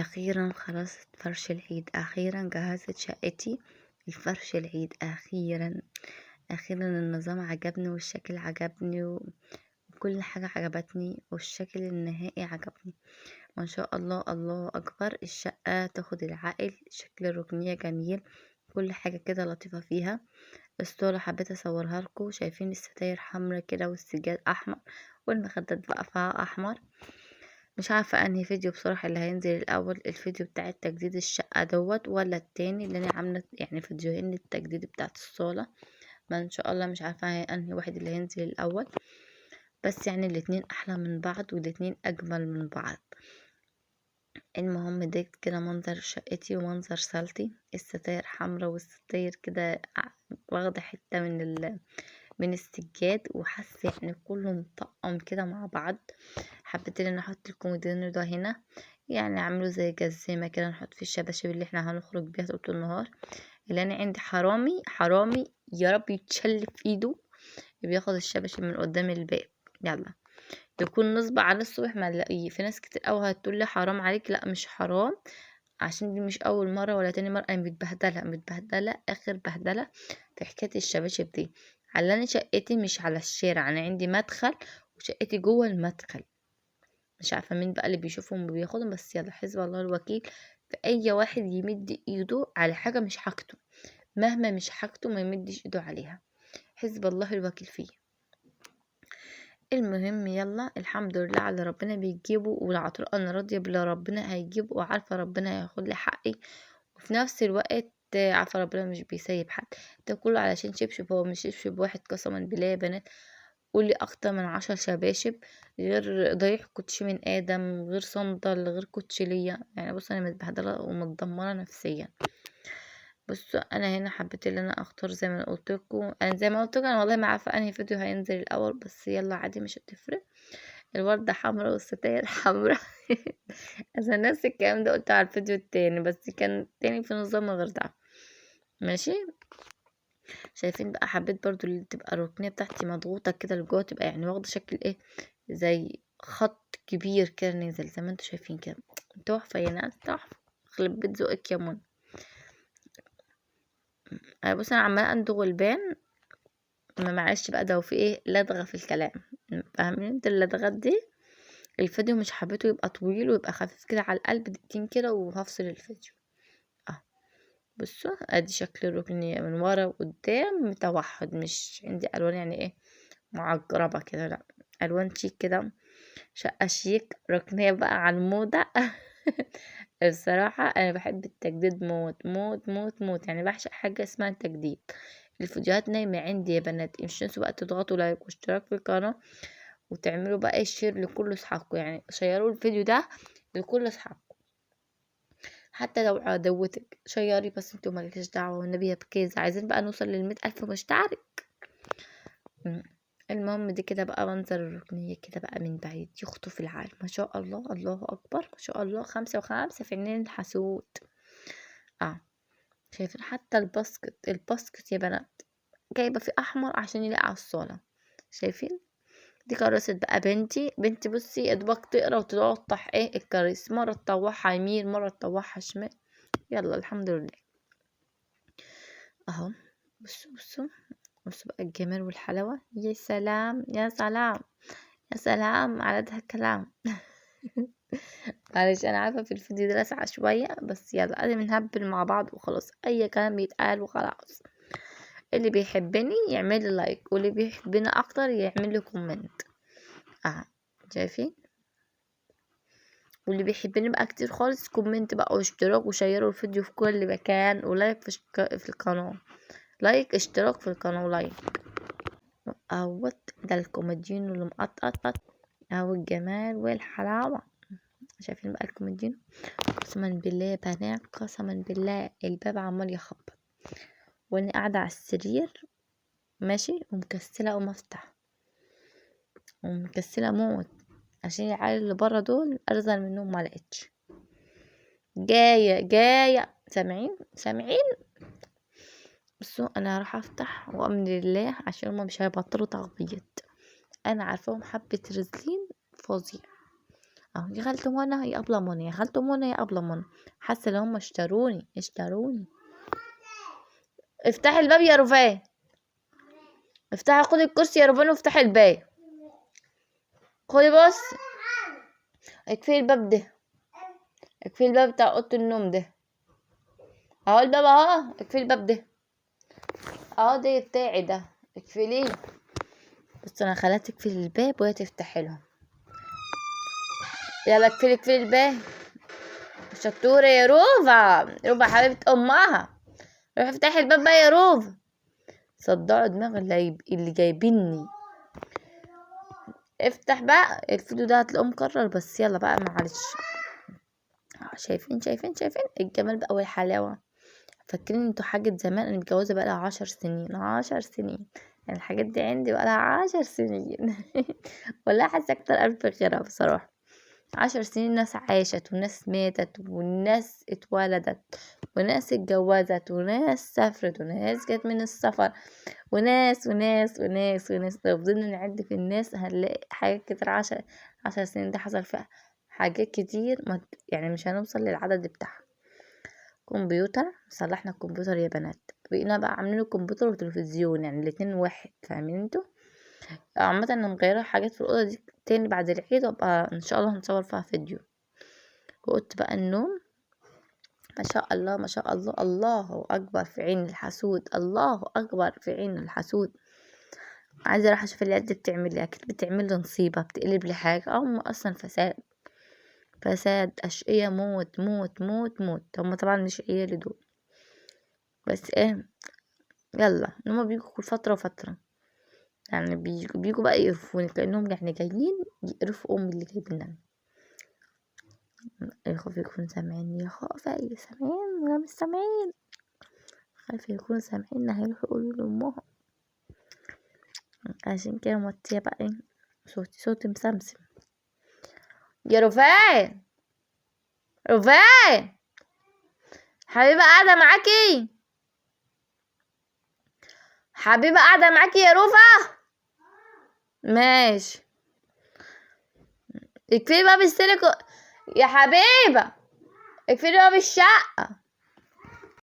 أخيرا خلصت فرش العيد، أخيرا جهزت شقتي لفرش العيد. أخيرا النظام عجبني والشكل عجبني وكل حاجة عجبتني والشكل النهائي عجبني. ما شاء الله، الله أكبر. الشقة تاخد العقل، شكل الركنية جميل، كل حاجة كده لطيفة فيها. الصورة حبيت أصورها لكم. شايفين الستاير حمرا كده والسجاد أحمر والمخدات بقى فيها أحمر. مش عارفة انهي فيديو بصراحة اللي هينزل الاول، الفيديو بتاع تجديد الشقة دوت ولا التاني اللي انا عاملة يعني فيديوهين للتجديد بتاعت الصالة. ما ان شاء الله مش عارفة انهي واحد اللي هينزل الاول، بس يعني الاتنين احلى من بعض والاتنين اجمل من بعض. المهم ده كده منظر شقتي ومنظر صالتي. الستاير حمرا والستاير كده واخدة حتة من السجاد، وحاسة يعني كله مطقم كده مع بعض. حبيت ان انا احط الكومودينو ده هنا، يعني اعمله زي جزمة كده نحط فيه الشباشب اللي احنا هنخرج بيها طول النهار. اللي انا عندي حرامي يا رب يتشل في ايده بياخد الشباشب من قدام الباب. يلا تكون نصب على الصبح ما نلاقيه. في ناس كتير قوي هتقول لي حرام عليك، لا مش حرام، عشان دي مش اول مره ولا تاني مره. انا متبهدله اخر بهدله في حكايه الشباشب دي. علاني شقتي مش على الشارع، انا عندي مدخل وشقتي جوه المدخل. مش عارفه مين بقى اللي بيشوفهم وبياخدهم، بس يلا حسب الله الوكيل في اي واحد يمد ايده على حاجه مش حاجته. مهما مش حاجته ما يمدش ايده عليها، حسب الله الوكيل فيه. المهم يلا الحمد لله على ربنا بيجيبه، والعطاء انا راضيه باللي ربنا هيجيبه، وعارفه ربنا هياخد لي حقي. وفي نفس الوقت عارفه ربنا مش بيسيب حد. ده كله علشان شبشب، هو مش شبشب واحد قسما بالله يا بنات، قولي اكتر من 10 شباشب، غير ضريح كوتشي من ادم، غير صندل، غير كوتشي ليا. يعني بص انا متبهدله ومتدمره نفسيا. بصوا انا هنا حبيت ان انا اختار زي ما قلت لكم. انا زي ما قلت لكم انا والله ما عارفه انهي فيديو هينزل الاول، بس يلا عادي مش هتفرق. الوردة حمرا والستاير حمرا اذا نفس الكلام ده قلته على الفيديو التاني، بس كان التاني في نظام غير ده. ماشي. شايفين بقى حبيت برضو اللي تبقى الركنية بتاعتي مضغوطة كده لجوه، تبقى يعني واخدة شكل ايه، زي خط كبير كده نازل زي ما انتوا شايفين كده. تحفة يا ناس تحفة، خلي بيت ذوقك يا منى. بص انا عمالة اندغ البان، ما معلش بقى ده في ايه لدغة في الكلام. فاهمين انت اللدغات دي. الفيديو مش حبيته يبقى طويل ويبقى خفيف كده على القلب، دقيقتين كده وهفصل الفيديو. اه بصوا ادي شكل الركن من ورا وقدام متوحد، مش عندي الوان يعني ايه معجربة كده، لا الوان شيك كده. شقة شيك ركنية بقى على الموضة الصراحة انا بحب التجديد موت موت موت موت، يعني بعشق حاجة اسمها التجديد. الفيديوهات نايمة عندي يا بنات، مش تنسوا بقى تضغطوا لايك واشتراك في القناة، وتعملوا بقى الشير لكل اصحابكم، يعني شيروا الفيديو ده لكل اصحابكم. حتى لو عدوتك شيري، بس انتوا مالكش دعوة والنبي يا بكيز. عايزين بقى نوصل ل100,000 مشترك. مم. المهم دي كده بقى منظر الركنية كده بقى من بعيد يخطف العالم. ما شاء الله، الله أكبر، ما شاء الله. 5 و5 في عينين الحسود. شايفين حتى الباسكت يا بنات جايبة فيه أحمر عشان يلاقي على الصالة. شايفين دي كرست بقى بنتي بصي ادبك تقرا وتوضح ايه الكريس، مرة تطوحها يمين مرة تطوحها شمال. يلا الحمد لله. اهو بصوا بقى الجمال والحلاوة. يا سلام يا سلام يا سلام على ده الكلام معلش انا عارفة في الفيديو ده لسعة شوية، بس يلا قاعدين بنهبل مع بعض وخلاص، اي كلام بيتقال وخلاص. اللي بيحبني يعمل لي لايك، واللي بيحبني اكتر يعمل لي كومنت. شايفين. واللي بيحبني بقى كتير خالص كومنت بقى واشتراك وشيروا الفيديو في كل مكان، ولايك في القناة. لايك اشتراك في القناة ولايك. اهوت ده الكوميديين اللي مقطقط اهو الجمال والحلاوة. شايفين بقى الكوميديين. قسما بالله يا بنات، قسما بالله الباب عمال يخبط وانا قاعدة على السرير ماشي ومكسلة اقوم افتح، ومكسلة موت عشان العيال اللي برا دول ارزل منهم ما لقيتش. جاية سامعين. بصوا انا هروح افتح وامن لله عشان هما مش هيبطلوا تغبيط. انا عارفاهم حبة رزلين فظيع. اهو يا خالته منى يا ابله منى، يا خالته منى يا ابله منى، حاسه ان هم اشتروني. افتحي الباب يا رفاه، افتحي، خدي الكرسي يا رفاه وافتحي الباب. خدي بص، اقفلي الباب ده، اقفلي الباب بتاع اوضه النوم ده، اهو الباب اهو، اقفلي الباب ده اهو، ده بتاعي ده، اقفليه. بس انا خليتك تقفلي الباب وهي تفتحي لهم. يلا اقفلي الباب. شطورة يا روفا، روفا حبيبة امها، روحي افتحي الباب بقى يا روفا. صدعوا دماغ اللي جايبيني. افتح بقى الفيديو ده، هتلاقوه مكرر، بس يلا بقى معلش. شايفين الجمال بقى والحلاوة. فاكرين انتوا حاجة زمان؟ انا متجوزة بقى لها 10 سنين، 10 سنين يعني الحاجات دي عندي بقى لها 10 سنين. والله حاسة اكتر الف غيرها بصراحة. 10 سنين، ناس عاشت وناس ماتت وناس اتولدت وناس اتجوزت وناس سافرت وناس جت من السفر وناس. لو فضلنا نعد في الناس هنلاقي حاجات كتير. 10 سنين ده حصل فيها حاجات كتير، يعني مش هنوصل للعدد بتاعها. كمبيوتر، صلحنا الكمبيوتر يا بنات، بقينا بقى عاملين الكمبيوتر والتلفزيون، يعني الاتنين واحد، فاهمين انتوا؟ عامة انا مغيرة حاجات في الأوضة دي تاني بعد العيد، وابقى ان شاء الله هنصور فيها فيديو. وقلت بقى النوم، ما شاء الله ما شاء الله، الله أكبر في عين الحسود، الله أكبر في عين الحسود. عايزة اروح اشوف اللي قد بتعمل لي، اكيد بتعمل لي نصيبة، بتقلب لي حاجة، او هم اصلا فساد اشقية، موت موت موت موت. هم طبعا مش عيالي دول، بس ايه، يلا هما بيجوا كل فترة وفترة، يعني بيجوا بقى يقرفوني كأنهم يعني جايين يقرفوا امي اللي جايبينها. يخاف يكون سامعين، يا خافي سامعين ولا مش سامعين، خايف يكونوا سامعين هيروحوا يقولوا لأمهم. عشان كده موطية بقى ايه صوتي مسمسم. يا رفاع، رفاع حبيبة قاعدة معاكي، حبيبة قاعدة معاكي يا رفا. ماشي، اقفلي باب السيليكون يا حبيبة، اقفلي باب الشقة.